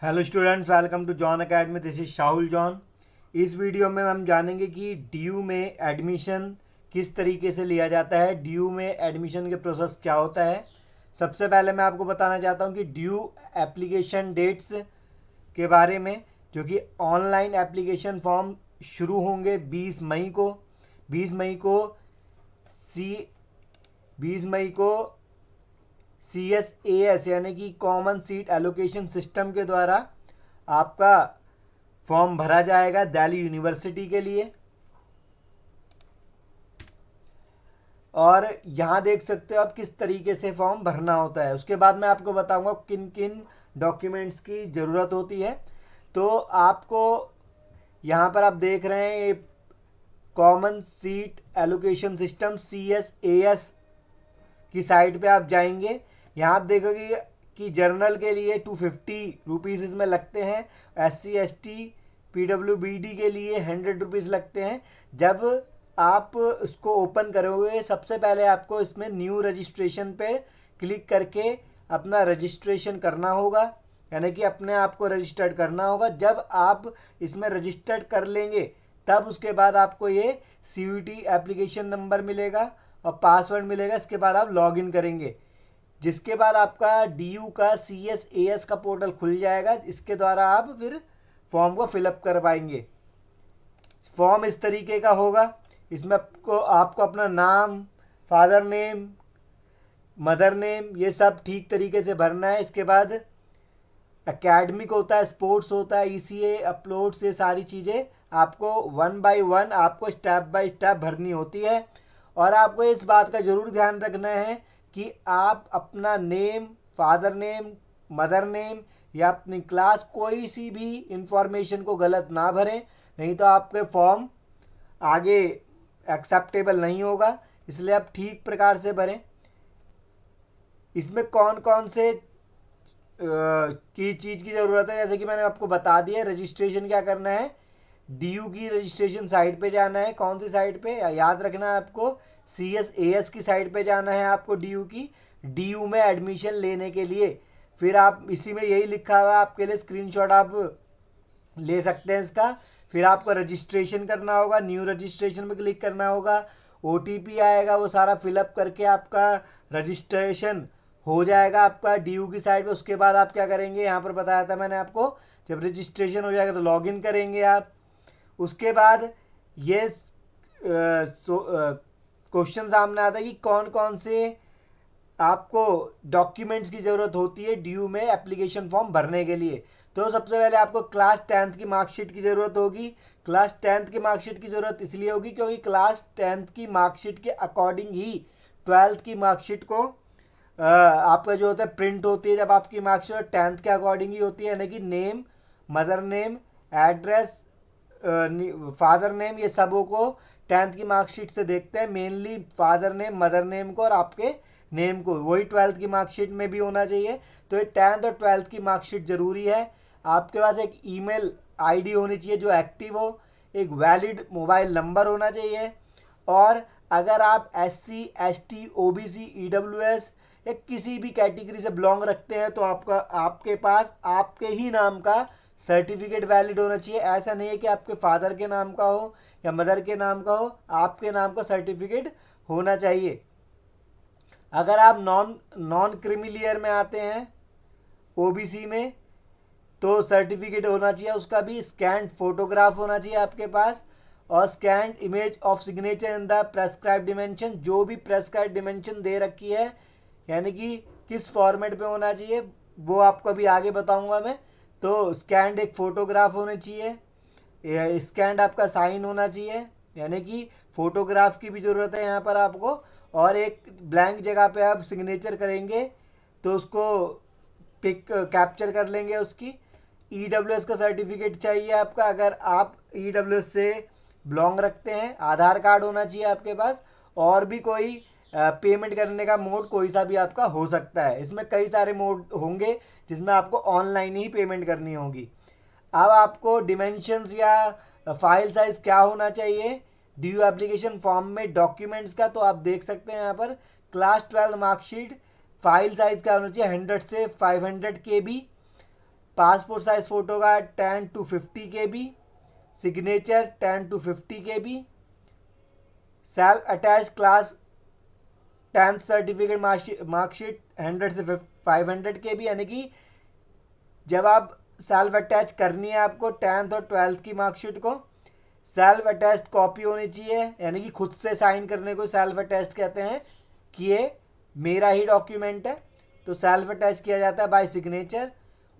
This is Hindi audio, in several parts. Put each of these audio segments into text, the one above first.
Hello students, welcome to John academy. This is Shahul John. इस वीडियो में हम जानेंगे कि डीयू में एडमिशन किस तरीके से लिया जाता है, डीयू में एडमिशन के प्रोसेस क्या होता है। सबसे पहले मैं आपको बताना चाहता हूं कि डीयू एप्लीकेशन डेट्स के बारे में, जो कि ऑनलाइन एप्लीकेशन फॉर्म शुरू होंगे 20 मई को। 20 मई को सी 20 मई को CSAS यानी कि कॉमन सीट एलोकेशन सिस्टम के द्वारा आपका फॉर्म भरा जाएगा दिल्ली यूनिवर्सिटी के लिए। और यहाँ देख सकते हो आप किस तरीके से फॉर्म भरना होता है। उसके बाद मैं आपको बताऊंगा किन किन डॉक्यूमेंट्स की ज़रूरत होती है। तो आपको यहाँ पर आप देख रहे हैं, ये common seat allocation system CSAS की साइट पे आप जाएंगे। यहाँ आप देखोगे कि जर्नल के लिए 250 रुपीज़ इसमें लगते हैं, SC ST PWBD के लिए 100 रुपीज़ लगते हैं। जब आप उसको ओपन करोगे, सबसे पहले आपको इसमें न्यू रजिस्ट्रेशन पे क्लिक करके अपना रजिस्ट्रेशन करना होगा, यानी कि अपने आप को रजिस्टर्ड करना होगा। जब आप इसमें रजिस्टर्ड कर लेंगे तब उसके बाद आपको ये CUET एप्लीकेशन नंबर मिलेगा और पासवर्ड मिलेगा। इसके बाद आप लॉगिन करेंगे, जिसके बाद आपका डीयू का CSAS का पोर्टल खुल जाएगा। इसके द्वारा आप फिर फॉर्म को फिलअप कर पाएंगे। फॉर्म इस तरीके का होगा। इसमें आपको अपना नाम, फादर नेम, मदर नेम, ये सब ठीक तरीके से भरना है। इसके बाद एकेडमिक होता है, स्पोर्ट्स होता है, ECA अपलोड्स, ये सारी चीज़ें आपको 1 बाय 1 आपको स्टेप बाय स्टेप भरनी होती है। और आपको इस बात का ज़रूर ध्यान रखना है कि आप अपना name, father name, mother name या अपनी क्लास, कोई सी भी इंफॉर्मेशन को गलत ना भरें, नहीं तो आपके फॉर्म आगे एक्सेप्टेबल नहीं होगा। इसलिए आप ठीक प्रकार से भरें। इसमें कौन कौन से की चीज़ की ज़रूरत है, जैसे कि मैंने आपको बता दिया। रजिस्ट्रेशन क्या करना है, डीयू की रजिस्ट्रेशन साइट पे जाना है। कौन सी साइट पे, याद रखना है आपको, CSAS की साइट पे जाना है आपको डीयू की, डीयू में एडमिशन लेने के लिए। फिर आप इसी में यही लिखा हुआ है आपके लिए, स्क्रीनशॉट आप ले सकते हैं इसका। फिर आपको रजिस्ट्रेशन करना होगा, न्यू रजिस्ट्रेशन में क्लिक करना होगा। OTP आएगा, वो सारा फिलअप करके आपका रजिस्ट्रेशन हो जाएगा आपका डीयू की साइट पे। उसके बाद आप क्या करेंगे, यहाँ पर बताया था मैंने आपको, जब रजिस्ट्रेशन हो जाएगा तो लॉगिन करेंगे आप। उसके बाद ये क्वेश्चन सामने आता है कि कौन कौन से आपको डॉक्यूमेंट्स की ज़रूरत होती है डीयू में एप्लीकेशन फॉर्म भरने के लिए। तो सबसे पहले आपको क्लास 10th की मार्कशीट की ज़रूरत होगी। क्लास 10th की मार्कशीट की ज़रूरत इसलिए होगी क्योंकि क्लास 10th की मार्कशीट के अकॉर्डिंग ही 12th की मार्कशीट को आपका जो होता है प्रिंट होती है। जब आपकी मार्कशीट 10th के अकॉर्डिंग ही होती है, यानी कि name, mother name, address, father name, ये सबों को 10th की मार्कशीट से देखते हैं। Mainly father name, mother name को और आपके नेम को, वही 12th की मार्कशीट में भी होना चाहिए। तो ये 10th और 12th की मार्कशीट ज़रूरी है। आपके पास एक ईमेल आईडी होनी चाहिए जो एक्टिव हो, एक वैलिड मोबाइल नंबर होना चाहिए। और अगर आप SC ST OBC EWS या किसी भी कैटेगरी से बिलोंग रखते हैं तो आपके पास आपके ही नाम का सर्टिफिकेट वैलिड होना चाहिए। ऐसा नहीं है कि आपके फादर के नाम का हो या मदर के नाम का हो, आपके नाम का सर्टिफिकेट होना चाहिए। अगर आप नॉन क्रीमिलियर में आते हैं, OBC में, तो सर्टिफिकेट होना चाहिए उसका भी। स्कैंड फोटोग्राफ होना चाहिए आपके पास, और scanned image of signature in the prescribe dimension, जो भी प्रेस्क्राइब डिमेंशन दे रखी है, यानी कि किस फॉर्मेट पे होना चाहिए वो आपको अभी आगे बताऊंगा मैं। तो स्कैंड एक फ़ोटोग्राफ होना चाहिए, स्कैंड आपका साइन होना चाहिए, यानी कि फ़ोटोग्राफ की भी ज़रूरत है यहाँ पर आपको। और एक ब्लैंक जगह पे आप सिग्नेचर करेंगे तो उसको पिक कैप्चर कर लेंगे उसकी। EWS का सर्टिफिकेट चाहिए आपका, अगर आप EWS से बिलोंग रखते हैं। आधार कार्ड होना चाहिए आपके पास। और भी कोई पेमेंट करने का मोड कोई सा भी आपका हो सकता है। इसमें कई सारे मोड होंगे जिसमें आपको ऑनलाइन ही पेमेंट करनी होगी। अब आपको डिमेंशंस या फाइल साइज़ क्या होना चाहिए डीयू एप्लीकेशन फॉर्म में डॉक्यूमेंट्स का, तो आप देख सकते हैं यहाँ पर क्लास 12 मार्कशीट फाइल साइज़ क्या होना चाहिए, 100 से 500 KB। पासपोर्ट साइज फ़ोटो का 10 to 50 KB, signature 10 to 50 KB, self attach class 10th certificate marksheet 100 से 500 KB, यानी कि जब आप सेल्फ अटैच करनी है आपको 10th और 12th की मार्कशीट को, सेल्फ अटैच्ड कॉपी होनी चाहिए, यानी कि खुद से साइन करने को सेल्फ अटैच्ड कहते हैं कि ये मेरा ही डॉक्यूमेंट है, तो सेल्फ अटैच किया जाता है बाय सिग्नेचर।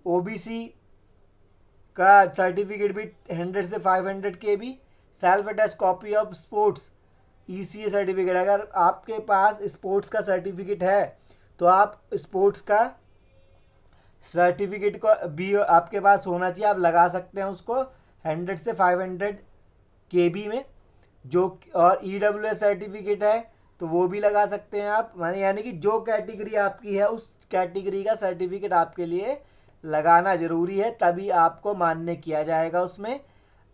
ओबीसी का सर्टिफिकेट भी 100 से 500 KB, self attach copy of sports ECA certificate, अगर आपके पास स्पोर्ट्स का सर्टिफिकेट है तो आप स्पोर्ट्स का सर्टिफिकेट को भी आपके पास होना चाहिए, आप लगा सकते हैं उसको 100 से 500 KB में। जो और EWS सर्टिफिकेट है तो वो भी लगा सकते हैं आप, यानी कि जो कैटेगरी आपकी है उस कैटेगरी का सर्टिफिकेट आपके लिए लगाना ज़रूरी है, तभी आपको मान्य किया जाएगा उसमें,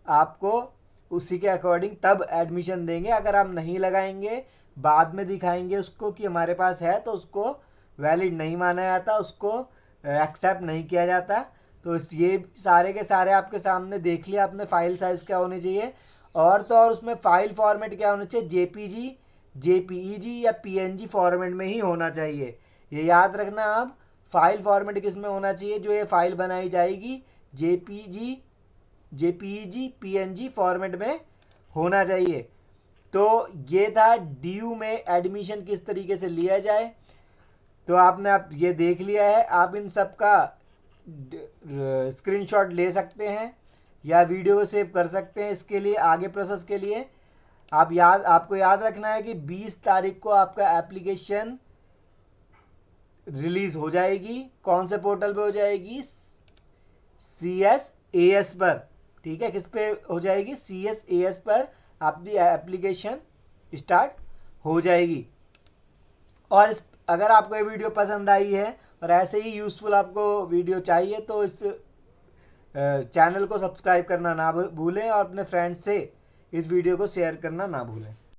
आपको उसी के अकॉर्डिंग तब एडमिशन देंगे। अगर आप नहीं लगाएंगे, बाद में दिखाएंगे उसको कि हमारे पास है, तो उसको वैलिड नहीं माना जाता, उसको एक्सेप्ट नहीं किया जाता। तो ये सारे के सारे आपके सामने देख लिया आपने, फाइल साइज़ क्या होनी चाहिए, और तो और उसमें फ़ाइल फॉर्मेट क्या होना चाहिए, JPG, JPEG या PNG फॉर्मेट में ही होना चाहिए। ये याद रखना आप, फाइल फॉर्मेट किस में होना चाहिए, जो ये फाइल बनाई जाएगी JPG, JPEG, PNG फॉर्मेट में होना चाहिए। तो ये था DU में एडमिशन किस तरीके से लिया जाए, तो आपने आप ये देख लिया है। आप इन सब का स्क्रीनशॉट ले सकते हैं या वीडियो को सेव कर सकते हैं। इसके लिए आगे प्रोसेस के लिए आपको याद रखना है कि 20 तारीख को आपका एप्लीकेशन रिलीज़ हो जाएगी। कौन से पोर्टल पे हो जाएगी, CSAS पर, ठीक है। किस पे हो जाएगी, CSAS पर आपकी एप्लीकेशन स्टार्ट हो जाएगी। और अगर आपको ये वीडियो पसंद आई है और ऐसे ही यूज़फुल आपको वीडियो चाहिए तो इस चैनल को सब्सक्राइब करना ना भूलें और अपने फ्रेंड्स से इस वीडियो को शेयर करना ना भूलें।